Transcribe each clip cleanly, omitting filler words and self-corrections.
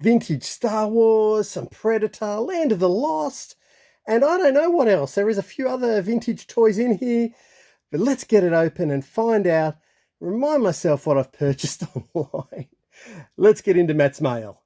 vintage Star Wars, some Predator, Land of the Lost, and I don't know what else. There is a few other vintage toys in here, but let's get it open and find out, remind myself what I've purchased online. Let's get into Matt's mail.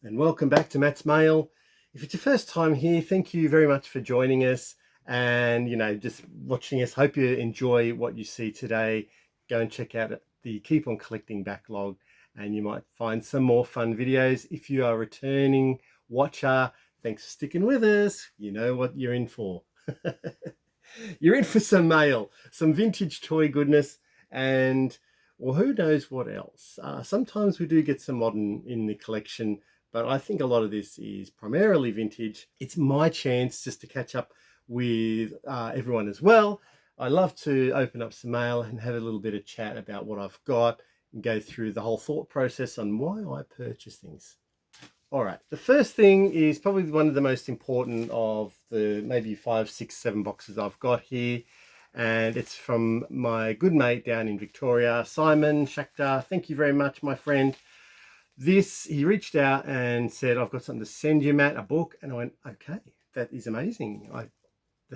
And welcome back to Matt's Mail. If it's your first time here, thank you very much for joining us and, just watching us. Hope you enjoy what you see today. Go and check out the Keep on Collecting backlog and you might find some more fun videos. If you are a returning watcher, thanks for sticking with us. You know what you're in for. You're in for some mail, some vintage toy goodness, and well, who knows what else. Sometimes we do get some modern in the collection, but I think a lot of this is primarily vintage. It's my chance just to catch up with everyone as well. I love to open up some mail and have a little bit of chat about what I've got and go through the whole thought process on why I purchase things. All right, the first thing is probably one of the most important of the maybe 5, 6, 7 boxes I've got here. And it's from my good mate down in Victoria, Simon Shakhtar. Thank you very much, my friend. He reached out and said, I've got something to send you, Matt, a book. And I went, okay, that is amazing. I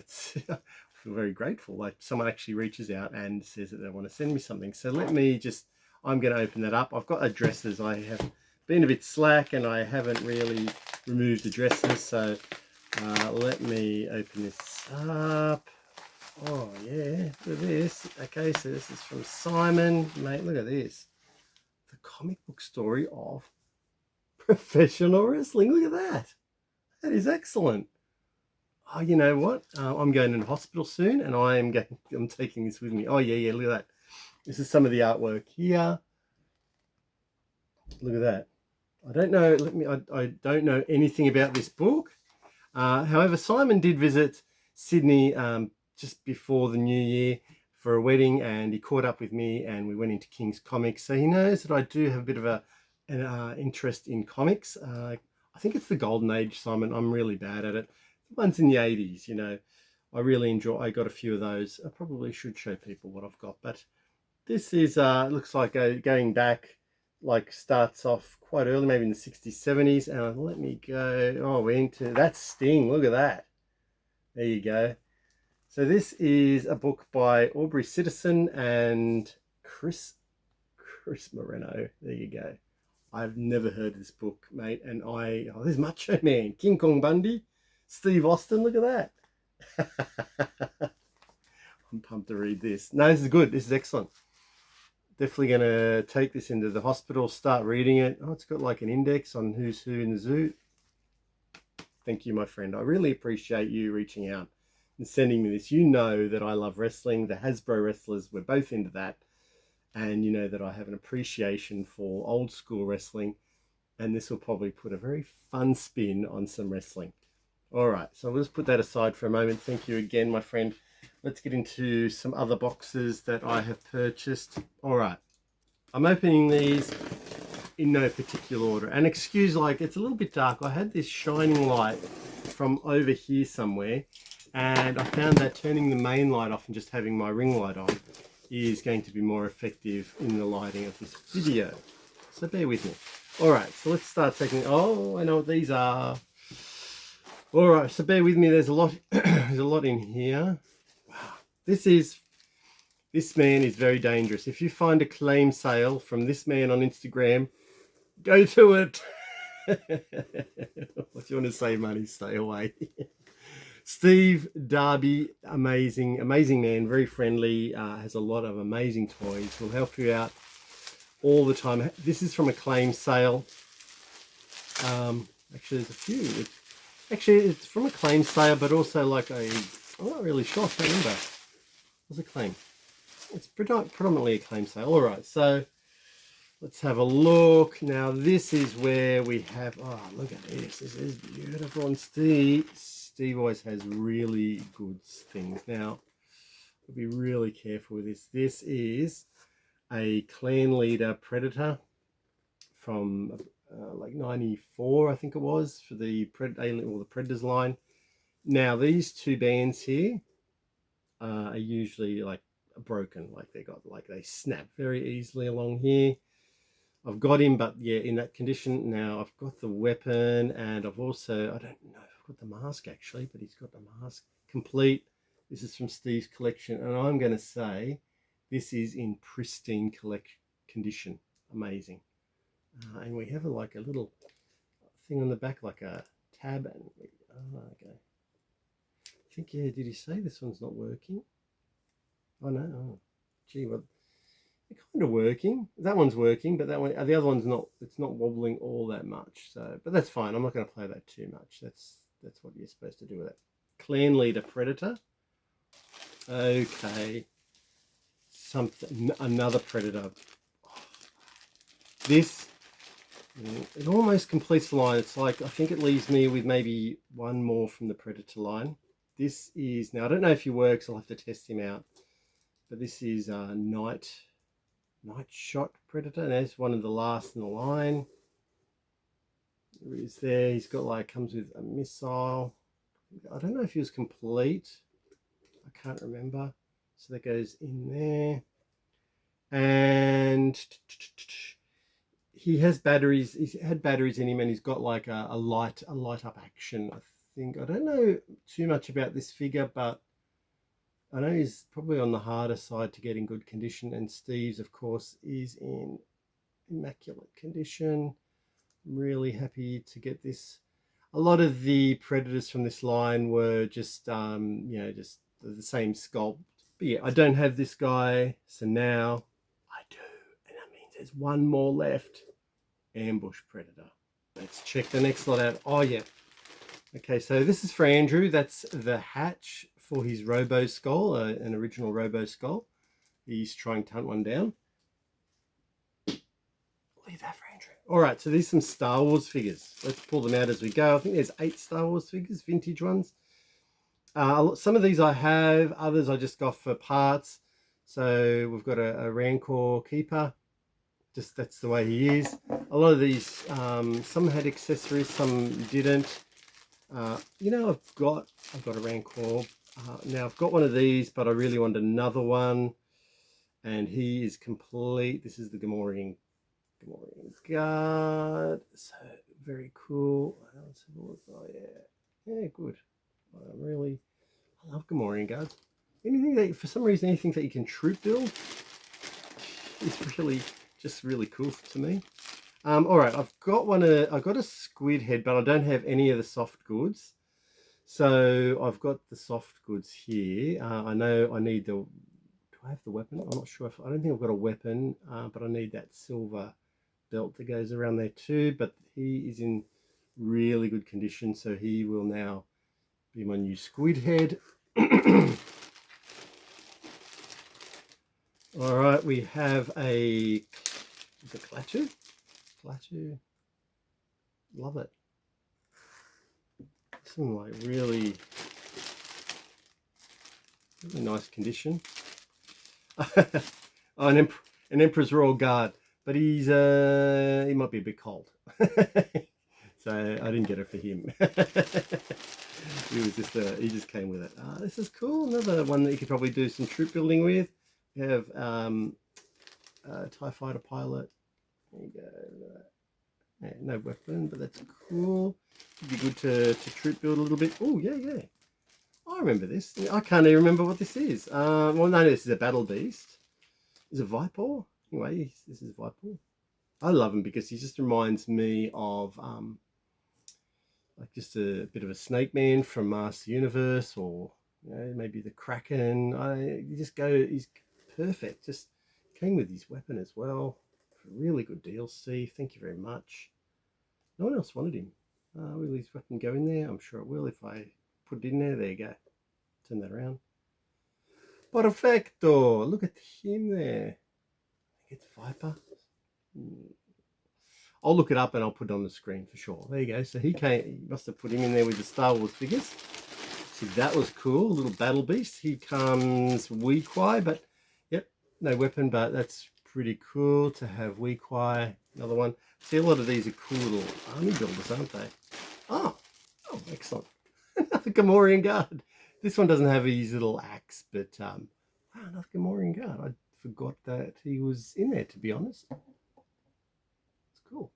feel very grateful. Like someone actually reaches out and says that they want to send me something. So I'm going to open that up. I've got addresses. I have been a bit slack and I haven't really removed addresses. So let me open this up. Oh yeah, look at this. Okay, so this is from Simon. Mate, look at this. The comic book story of professional wrestling. Look at that. That is excellent. Oh, you know what? I'm going into hospital soon and I'm taking this with me. Oh yeah, look at that. This is some of the artwork here. Look at that. I don't know, I don't know anything about this book. However, Simon did visit Sydney just before the new year for a wedding and he caught up with me and we went into King's Comics. So he knows that I do have a bit of an interest in comics. I think it's the golden age, Simon. I'm really bad at it. The ones in the 80s, I really enjoy. I got a few of those. I probably should show people what I've got, but this is looks like going back, like starts off quite early, maybe in the 60s, 70s. And let me go, we're into, that's Sting. Look at that. There you go. So this is a book by Aubrey Citizen and Chris Moreno. There you go. I've never heard of this book, mate. And there's Macho Man, King Kong Bundy, Steve Austin. Look at that. I'm pumped to read this. No, this is good. This is excellent. Definitely going to take this into the hospital, start reading it. Oh, it's got like an index on who's who in the zoo. Thank you, my friend. I really appreciate you reaching out and sending me this. You know that I love wrestling. The Hasbro wrestlers, we're both into that. And you know that I have an appreciation for old school wrestling. And this will probably put a very fun spin on some wrestling. All right, so we'll just put that aside for a moment. Thank you again, my friend. Let's get into some other boxes that I have purchased. All right, I'm opening these in no particular order. And excuse, it's a little bit dark. I had this shining light from over here somewhere. And I found that turning the main light off and just having my ring light on is going to be more effective in the lighting of this video. So bear with me. All right, so let's start taking, I know what these are. All right, so bear with me. There's a lot, there's a lot in here. Wow, this man is very dangerous. If you find a claim sale from this man on Instagram, go to it. What do you want to say, money? Stay away. Steve Darby, amazing man, very friendly, has a lot of amazing toys, will help you out all the time. This is from a claim sale. Actually, there's a few. It's from a claim sale, but also I'm not really sure, I can't remember. What's a claim? It's predominantly a claim sale. All right, so let's have a look. Now, this is where we have, look at this. This is beautiful. And Steve always has really good things. Now, I'll be really careful with this. This is a clan leader Predator from like 94, I think it was, for the the Predators line. Now these two bands here are usually like broken, like they snap very easily along here. I've got him, but yeah, in that condition. Now I've got the weapon, and I've also, I don't know if I've got the mask actually, but he's got the mask complete. This is from Steve's collection, and I'm going to say this is in pristine condition. Amazing. And we have like a little thing on the back, like a tab, and okay. I think, yeah, did he say this one's not working? Oh no, oh, gee, well, they're kind of working. That one's working, but that one, the other one's not. It's not wobbling all that much. So, but that's fine. I'm not going to play that too much. That's what you're supposed to do with it. Clan Leader Predator. Okay, another Predator. This, it almost completes the line. It's like, I think it leaves me with maybe one more from the Predator line. This is, now I don't know if he works, I'll have to test him out, but this is a night shot Predator, and that's one of the last in the line. There he is there. He's got like, comes with a missile. I don't know if he was complete, I can't remember. So that goes in there, and he has batteries. He's had batteries in him, and he's got like a light up action, I think. I don't know too much about this figure, but I know he's probably on the harder side to get in good condition. And Steve's, of course, is in immaculate condition. I'm really happy to get this. A lot of the Predators from this line were just, you know, just the same sculpt. But yeah, I don't have this guy, so now I do, and that means there's one more left. Ambush Predator. Let's check the next lot out. Oh yeah. Okay, so this is for Andrew. That's the hatch for his Robo Skull, an original Robo Skull. He's trying to hunt one down. Leave that for Andrew. All right, so these are some Star Wars figures. Let's pull them out as we go. I think there's 8 Star Wars figures, vintage ones. Some of these I have, others I just got for parts. So we've got a Rancor Keeper. Just that's the way he is. A lot of these, some had accessories, some didn't. You know, I've got a Rancor. Now I've got one of these, but I really want another one, and he is complete. This is the Gamorrean guard. So very cool. Let's have a look. Oh yeah, good. I love Gamorrean guards. Anything that, for some reason, anything that you can troop build is really just really cool to me. All right, I've got a squid head, but I don't have any of the soft goods. So I've got the soft goods here. I know I need the. Do I have the weapon? I'm not sure if I don't think I've got a weapon, but I need that silver belt that goes around there too. But he is in really good condition, so he will now be my new squid head. All right, we have the Klaatu. Love it. Some like really nice condition. Oh, an Emperor's Royal Guard, but he might be a bit cold. So I didn't get it for him. He just came with it. This is cool. Another one that you could probably do some troop building with. We have TIE fighter pilot. There you go. Yeah, no weapon, but that's cool. It'd be good to troop build a little bit. Oh yeah. I remember this. I can't even remember what this is. Well, no, this is a battle beast. Is it Viper? Anyway, this is Viper. I love him because he just reminds me of like just a bit of a Snake Man from Master Universe, or you know, maybe the Kraken. He's perfect. Just came with his weapon as well. Really good deal, Steve. Thank you very much. No one else wanted him. Will his weapon go in there? I'm sure it will if I put it in there. There you go. Turn that around. Perfecto. Look at him there. I think it's Viper. I'll look it up and I'll put it on the screen for sure. There you go. So he must have put him in there with the Star Wars figures. See, that was cool. A little battle beast. He comes Weequay, but yep, no weapon, but that's pretty cool to have Weequay Another one. See, a lot of these are cool little army builders, aren't they? Oh, excellent. Another Gamorrean guard. This one doesn't have his little axe, but wow, another Gamorrean guard. I forgot that he was in there, to be honest. It's cool.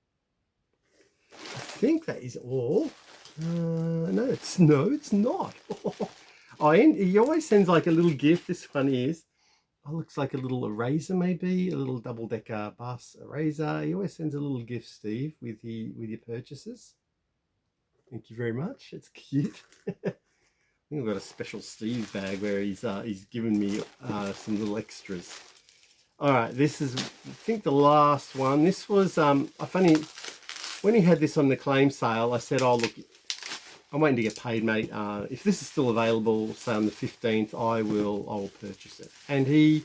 I think that is all. No, it's not. Oh, he always sends like a little gift. This one is. Oh, looks like a little eraser, maybe a little double-decker bus eraser. He always sends a little gift, Steve, with your purchases. Thank you very much. It's cute. I think I've got a special Steve bag where he's given me some little extras. All right, this is, I think, the last one. This was funny. When he had this on the claim sale, I said, "Oh, look, I'm waiting to get paid, mate. If this is still available, say on the 15th, I will purchase it." And he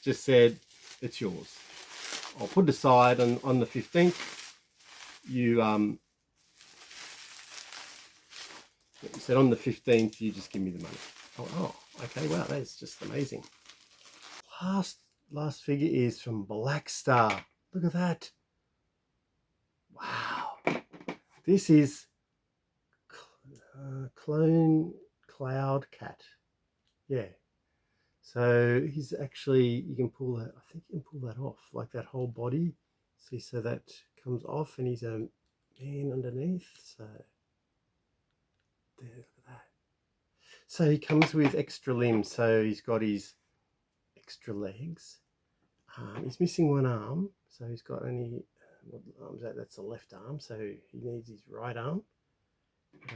just said, "It's yours. I'll put it aside on the 15th. You he said on the 15th, you just give me the money." Oh, okay. Wow, that's just amazing. Last figure is from Blackstar. Look at that. Wow. This is Clone Cloud Cat. Yeah. So he's actually, you can pull that, I think you can pull that off, like that whole body. See, so that comes off and he's a man underneath. So there, look at that. So he comes with extra limbs. So he's got his extra legs. He's missing one arm. So he's got only, what arm's that? That's the left arm. So he needs his right arm. A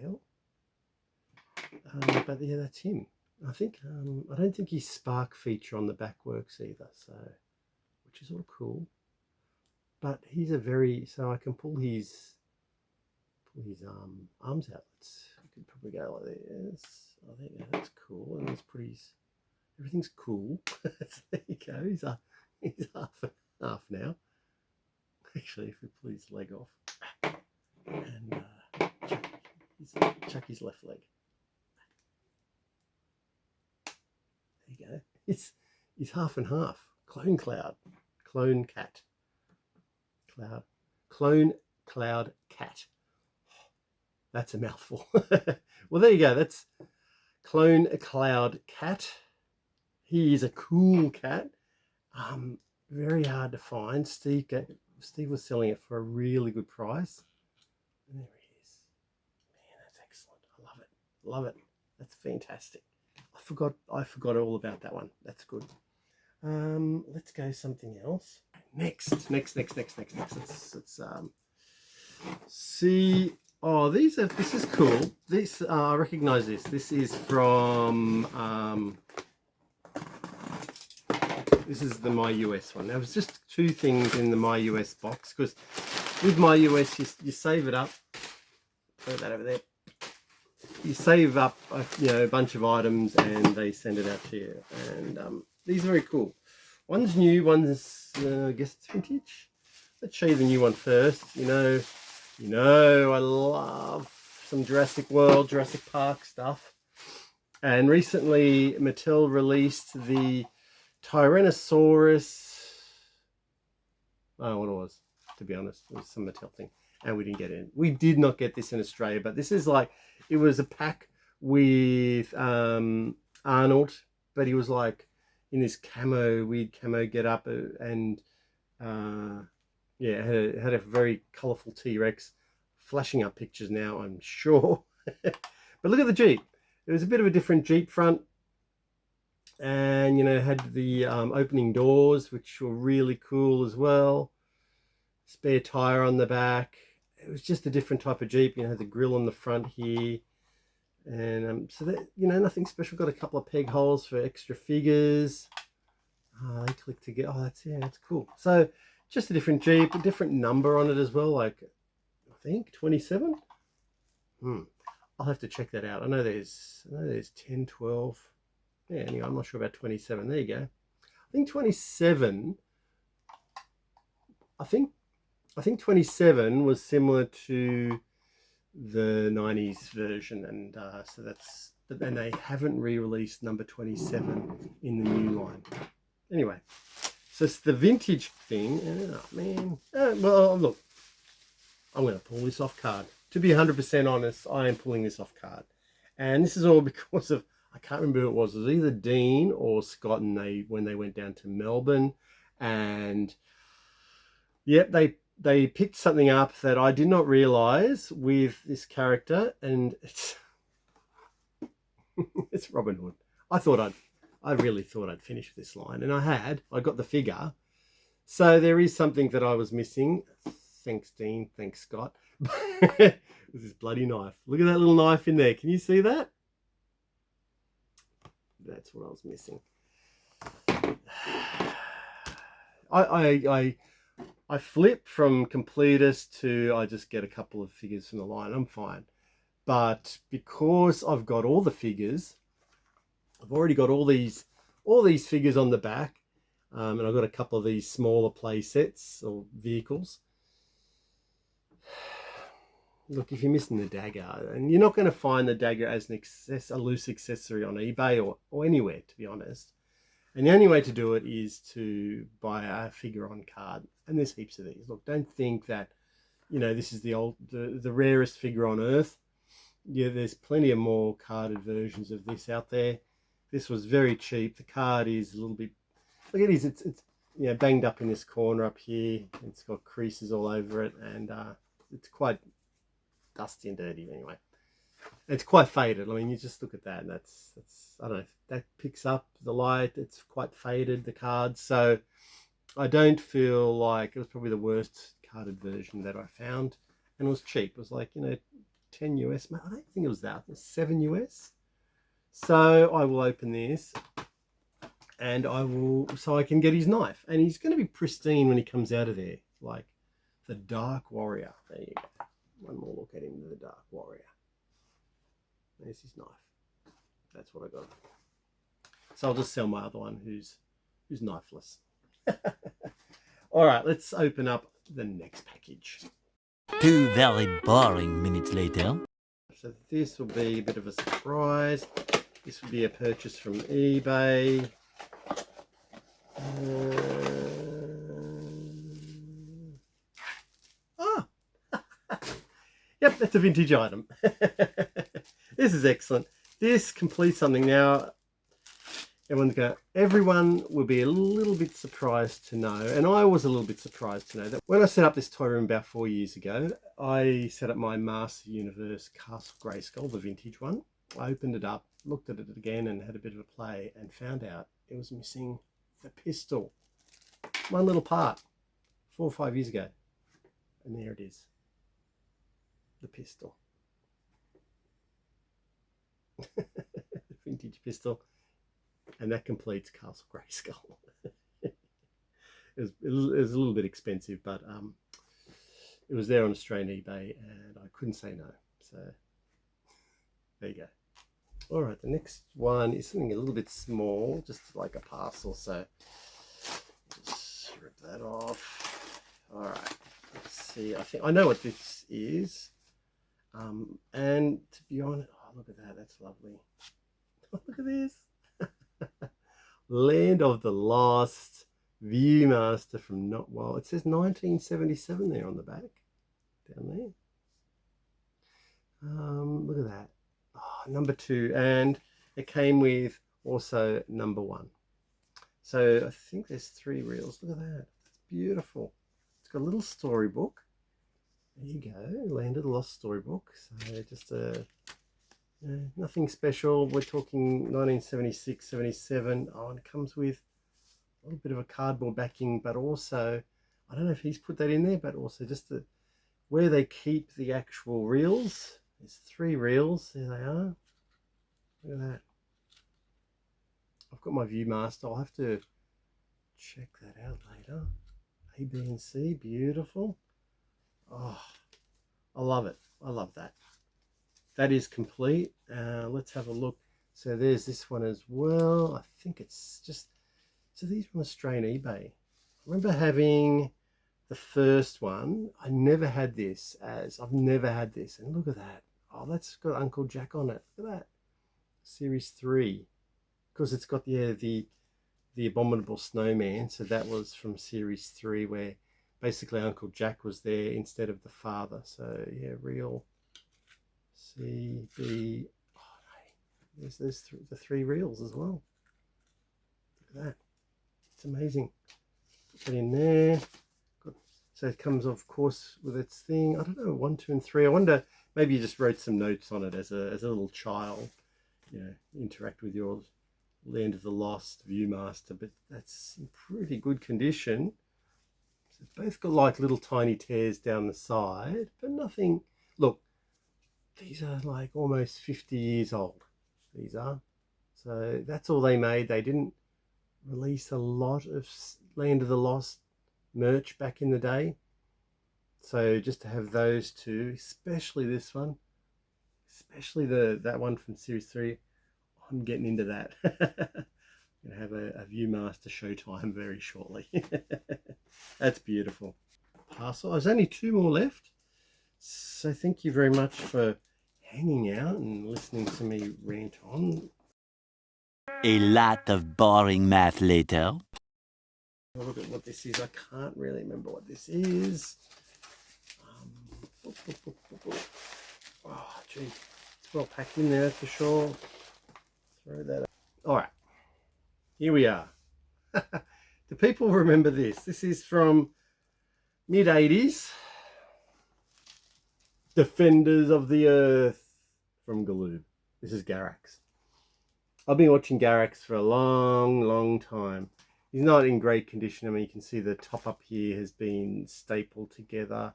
tail. But yeah, that's him. I think, I don't think his spark feature on the back works either. So, which is all cool. But he's a very, so I can pull his arms out. You could probably go like this. Oh, there you go. That's cool. And let's put his, everything's cool. There you go. He's half now. Actually, if we pull his leg off and chuck his left leg. There you go. He's half and half. Clone Cloud. Clone Cat. Clone Cloud Cat. That's a mouthful. Well, there you go. That's Clone Cloud Cat. He is a cool cat. Very hard to find. Steve was selling it for a really good price. And there he is. Man, that's excellent. I love it. Love it. That's fantastic. I forgot all about that one. That's good. Let's go something else. Next. Let's see. Oh, this is cool. This I recognize this. This is from this is the My US one. There was just two things in the My US box, because with My US you save it up. Put that over there. You save up a bunch of items and they send it out to you. And these are very cool. One's new, one's I guess it's vintage. Let's show you the new one first. You know, I love some Jurassic World, Jurassic Park stuff. And recently Mattel released the Tyrannosaurus. I don't know what it was, to be honest. It was some Mattel thing. And we didn't get it in. We did not get this in Australia, but this is like, it was a pack with Arnold, but he was like in this weird camo get up, and yeah, had a very colourful T-Rex. Flashing up pictures now, I'm sure. But look at the Jeep. It was a bit of a different Jeep front, and had the opening doors, which were really cool as well. Spare tire on the back. It was just a different type of Jeep. Had the grill on the front here, and so that nothing special. Got a couple of peg holes for extra figures. They click together. Oh, that's cool. So just a different Jeep, a different number on it as well. Like I think 27. I'll have to check that out. I know there's 10, 12. Yeah. Anyway, I'm not sure about 27. There you go. I think 27. I think 27 was similar to the 90s version, and so that's, but then they haven't re-released number 27 in the new line. Anyway, So it's the vintage thing. Oh, man. Well, look, I'm going to pull this off card. To be 100% honest, I am pulling this off card. And this is all because of, I can't remember who it was. It was either Dean or Scott and when they went down to Melbourne. And yep, they picked something up that I did not realize with this character. And it's, it's Robin Hood. I really thought I'd finish this line. And I got the figure. So there is something that I was missing. Thanks, Dean. Thanks, Scott. With this bloody knife. Look at that little knife in there. Can you see that? That's what I was missing. I flip from completist to I just get a couple of figures from the line. I'm fine. But because I've got all the figures, I've already got all these figures on the back, and I've got a couple of these smaller play sets or vehicles. Look, if you're missing the dagger, and you're not going to find the dagger as a loose accessory on eBay or anywhere, to be honest. And the only way to do it is to buy a figure on card. And there's heaps of these. Look, don't think that, you know, this is the rarest figure on earth. Yeah, there's plenty of more carded versions of this out there. This was very cheap. The card is a little bit, look at it, it's you know, banged up in this corner up here. It's got creases all over it, and it's quite dusty and dirty anyway. It's quite faded. I mean, you just look at that, and that's I don't know, that picks up the light. It's quite faded, the card. So I don't feel like it was probably the worst carded version that I found, and it was cheap. It was like, you know, 10 US. I don't think it was that. It was 7 US. So I will open this, and so I can get his knife, and he's going to be pristine when he comes out of there, like the Dark Warrior. There you go. One more look at him, the Dark Warrior. There's his knife. That's what I got. So I'll just sell my other one who's knifeless. All right, let's open up the next package. 2 very boring minutes later. So this will be a bit of a surprise. This will be a purchase from eBay. Yep, that's a vintage item. This is excellent. This completes something. Now, everyone will be a little bit surprised to know, and I was a little bit surprised to know, that when I set up this toy room about 4 years ago, I set up my Master Universe Castle Grayskull, the vintage one. I opened it up, looked at it again, and had a bit of a play, and found out it was missing the pistol. One little part, 4 or 5 years ago. And there it is. The pistol. Vintage pistol. And that completes Castle Grayskull. it was a little bit expensive, but it was there on Australian eBay, and I couldn't say no. So there you go. All right, the next one is something a little bit small, just like a parcel. So just rip that off. All right, let's see. I think I know what this is. And to be honest, oh, look at that. That's lovely. Oh, look at this. Land of the Lost, Viewmaster from it says 1977 there on the back, down there. Look at that. Oh, number 2, and it came with also number 1. So I think there's 3 reels. Look at that. It's beautiful. It's got a little storybook. There you go, Land of the Lost storybook. So just nothing special. We're talking 1976, 77. Oh, and it comes with a little bit of a cardboard backing, but also, I don't know if he's put that in there, but also just where they keep the actual reels. There's 3 reels. There they are. Look at that. I've got my Viewmaster. I'll have to check that out later. A, B, and C. Beautiful. Oh, I love it. I love that. That is complete. Let's have a look. So there's this one as well. I think it's just, so these are on Australian eBay. I remember having the first one. I never had this, I've never had this. And look at that. Oh, that's got Uncle Jack on it. Look at that. Series 3. Because it's got the the Abominable Snowman. So that was from series 3, where basically Uncle Jack was there instead of the father. So yeah, real CB. Oh, no. There's the 3 reels as well. Look at that. It's amazing. Put that in there. Good. So it comes, of course, with its thing. I don't know, 1, 2, and 3. I wonder, maybe you just wrote some notes on it as a little child. You know, interact with your Land of the Lost Viewmaster, but that's in pretty good condition. So it's both got like little tiny tears down the side, but nothing. Look, these are like almost 50 years old. These are. So that's all they made. They didn't release a lot of Land of the Lost merch back in the day. So just to have those two, especially this one, especially that one from series 3, I'm getting into that. I'm gonna have a Viewmaster showtime very shortly. That's beautiful. Parcel. There's only 2 more left. So thank you very much for hanging out and listening to me rant on. A lot of boring math later. Look at what this is. I can't really remember what this is. Oh, gee. It's well packed in there for sure. Throw that up. All right. Here we are. Do people remember this? This is from mid-80s. Defenders of the Earth from Galoob. This is Garax. I've been watching Garax for a long time. He's not in great condition. I mean, you can see the top up here has been stapled together.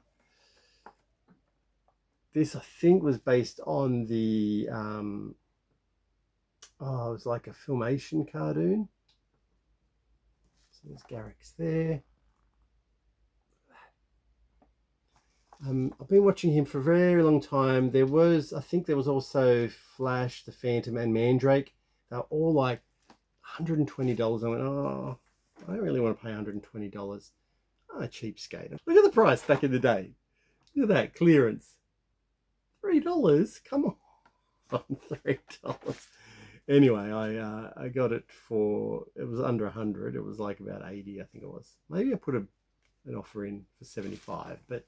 This, I think, was based on the, it was like a Filmation cartoon. So there's Garax there. I've been watching him for a very long time. I think there was also Flash, the Phantom, and Mandrake. They're all like $120. I went, oh, I don't really want to pay $120. Oh, cheapskate. Look at the price back in the day. Look at that, clearance. $3? Come on. $3. Anyway, I got it for, it was under 100. It was like about 80, I think it was. Maybe I put an offer in for 75, but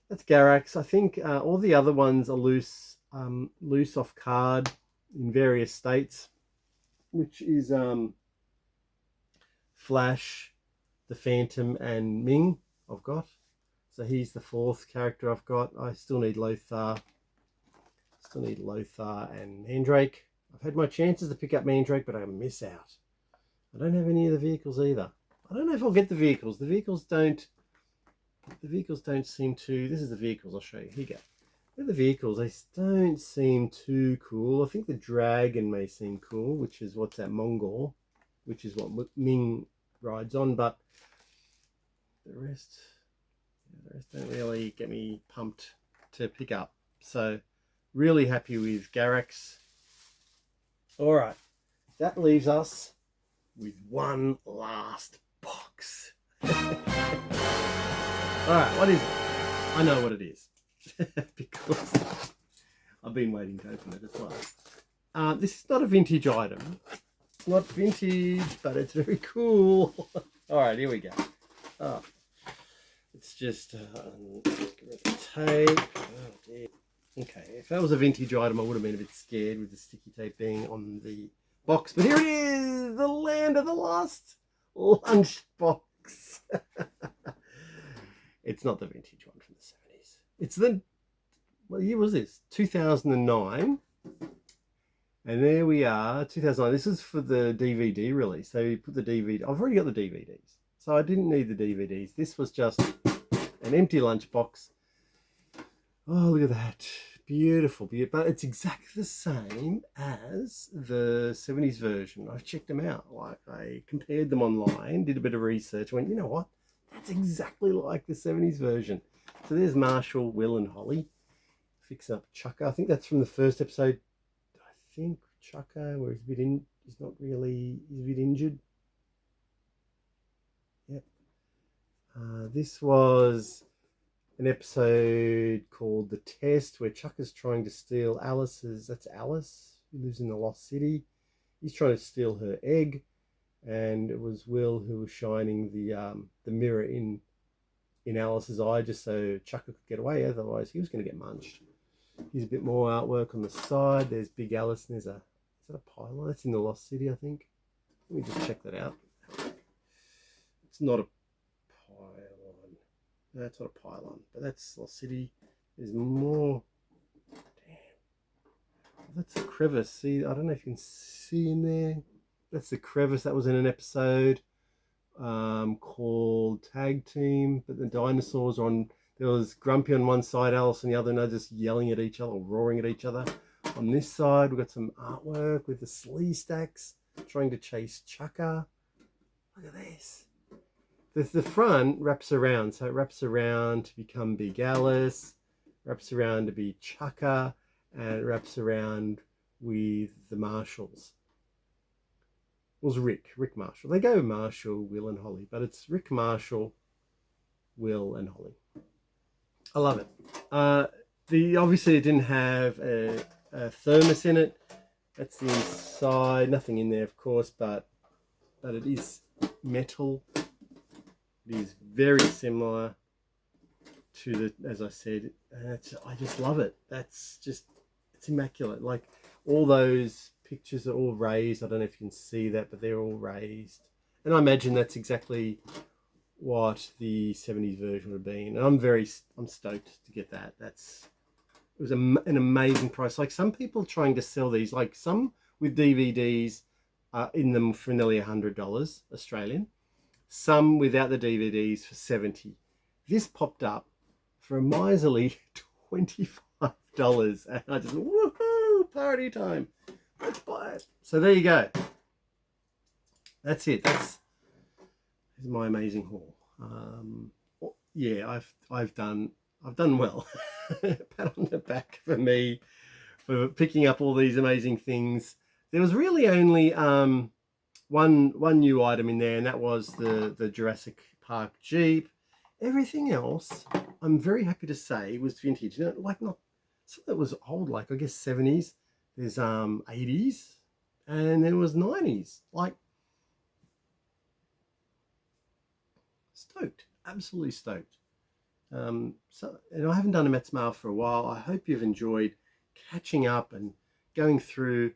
that's Garax. I think all the other ones are loose off card in various states, which is Flash, the Phantom, and Ming I've got. So he's the 4th character I've got. I still need Lothar. And Mandrake. I've had my chances to pick up Mandrake, but I miss out. I don't have any of the vehicles either. I don't know if I'll get the vehicles. The vehicles don't seem to. This is the vehicles I'll show you. Here you go. The vehicles, they don't seem too cool. I think the Dragon may seem cool, which is what's that, Mongol, which is what Ming rides on, but the rest don't really get me pumped to pick up. So really happy with Garax. All right, that leaves us with one last box. All right, what is it? I know what it is because I've been waiting to open it as well. This is not a vintage item. It's not vintage, but it's very cool. All right, here we go. Oh, it's just get rid of the tape. Oh dear. Okay, if that was a vintage item, I would have been a bit scared with the sticky tape being on the box. But here it is, the Land of the Lost lunchbox. It's not the vintage one from the 70s. It's the, what year was this? 2009. And there we are, 2009. This is for the DVD release. So you put the DVD. I've already got the DVDs, so I didn't need the DVDs. This was just an empty lunchbox. Oh, look at that. Beautiful. But it's exactly the same as the 70s version. I've checked them out. Like, I compared them online, did a bit of research, went, you know what? That's exactly like the 70s version. So there's Marshall, Will, and Holly. Fix up Chucker. I think that's from the first episode. I think Chucker, where he's a bit injured. Yep. This was an episode called The Test, where Chucker's trying to steal that's Alice, who lives in the Lost City. He's trying to steal her egg, and it was Will who was shining the mirror in Alice's eye just so Chucker could get away, otherwise he was going to get munched. Here's a bit more artwork on the side. There's Big Alice, and is that a pylon? That's in the Lost City, I think. Let me just check that out. It's not a pylon. No, it's not a pylon, but that's Lost City. There's more. Damn. That's the crevice. See, I don't know if you can see in there. That's the crevice that was in an episode called Tag Team, but the dinosaurs on. There was Grumpy on one side, Alice on the other, and they're just yelling at each other or roaring at each other. On this side, we've got some artwork with the slee stacks trying to chase Chucker. Look at this. The front wraps around, so it wraps around to become Big Alice, wraps around to be Chucker, and it wraps around with the Marshalls. It was Rick Marshall. They go Marshall, Will, and Holly, but it's Rick Marshall, Will, and Holly. I love it. Obviously it didn't have a thermos in it. That's the inside. Nothing in there, of course, but it is metal. It is very similar to the, as I said. I just love it. It's immaculate. Like all those pictures are all raised. I don't know if you can see that, but they're all raised. And I imagine that's exactly what the 70s version would have been, and I'm stoked to get that. It was an amazing price. Like some people trying to sell these, like some with DVDs in them for nearly $100 Australian, some without the DVDs for $70. This popped up for a miserly $25, and I just woohoo, party time, let's buy it. So there you go. That's it. That's my amazing haul. Yeah, I've done well. Pat on the back for me for picking up all these amazing things. There was really only one new item in there, and that was the Jurassic Park Jeep. Everything else, I'm very happy to say, was vintage. You know, like not some that was old, like I guess 70s. There's 80s, and there was 90s. Like stoked, absolutely stoked. And I haven't done a Met Smile for a while. I hope you've enjoyed catching up and going through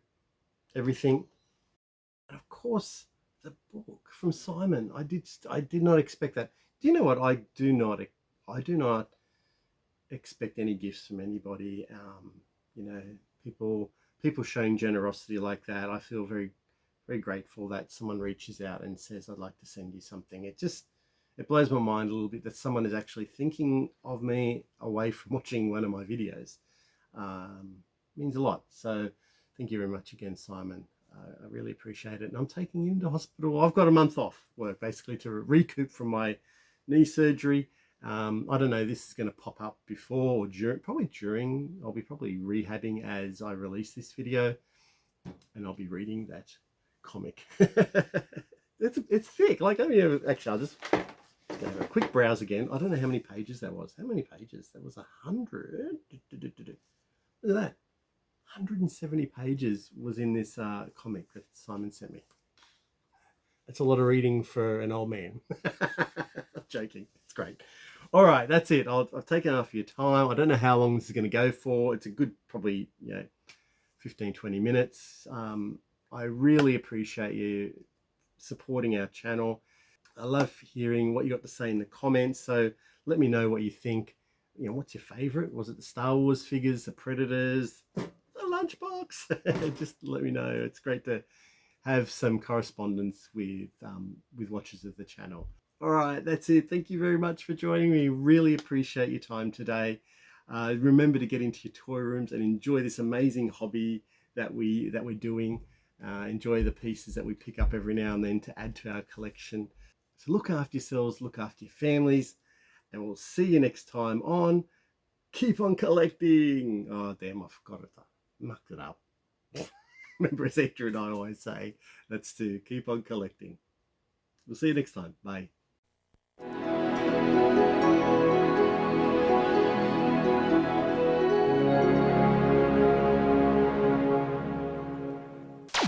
everything. And of course, the book from Simon. I did not expect that. Do you know what? I do not expect any gifts from anybody. You know, people showing generosity like that. I feel very, very grateful that someone reaches out and says, "I'd like to send you something." It blows my mind a little bit that someone is actually thinking of me away from watching one of my videos. Means a lot. So thank you very much again, Simon. I really appreciate it. And I'm taking you into hospital. I've got a month off work basically to recoup from my knee surgery. I don't know, this is going to pop up before or during, probably during. I'll be probably rehabbing as I release this video, and I'll be reading that comic. It's thick. Like, I mean, actually, I'll just have a quick browse again. I don't know how many pages that was. How many pages? That was 100. Look at that. 170 pages was in this comic that Simon sent me. That's a lot of reading for an old man. Joking. It's great. All right, that's it. I've taken enough of your time. I don't know how long this is going to go for. It's a good probably 15-20 minutes. I really appreciate you supporting our channel. I love hearing what you got to say in the comments. So let me know what you think. You know, what's your favorite? Was it the Star Wars figures, the Predators, the lunchbox? Just let me know. It's great to have some correspondence with watchers of the channel. All right, that's it. Thank you very much for joining me. Really appreciate your time today. Remember to get into your toy rooms and enjoy this amazing hobby that we're doing. Enjoy the pieces that we pick up every now and then to add to our collection. So look after yourselves, look after your families, and we'll see you next time on Keep On Collecting. Oh, damn, I forgot it. I mucked it up. Remember, as Andrew and I always say, that's to keep on collecting. We'll see you next time. Bye.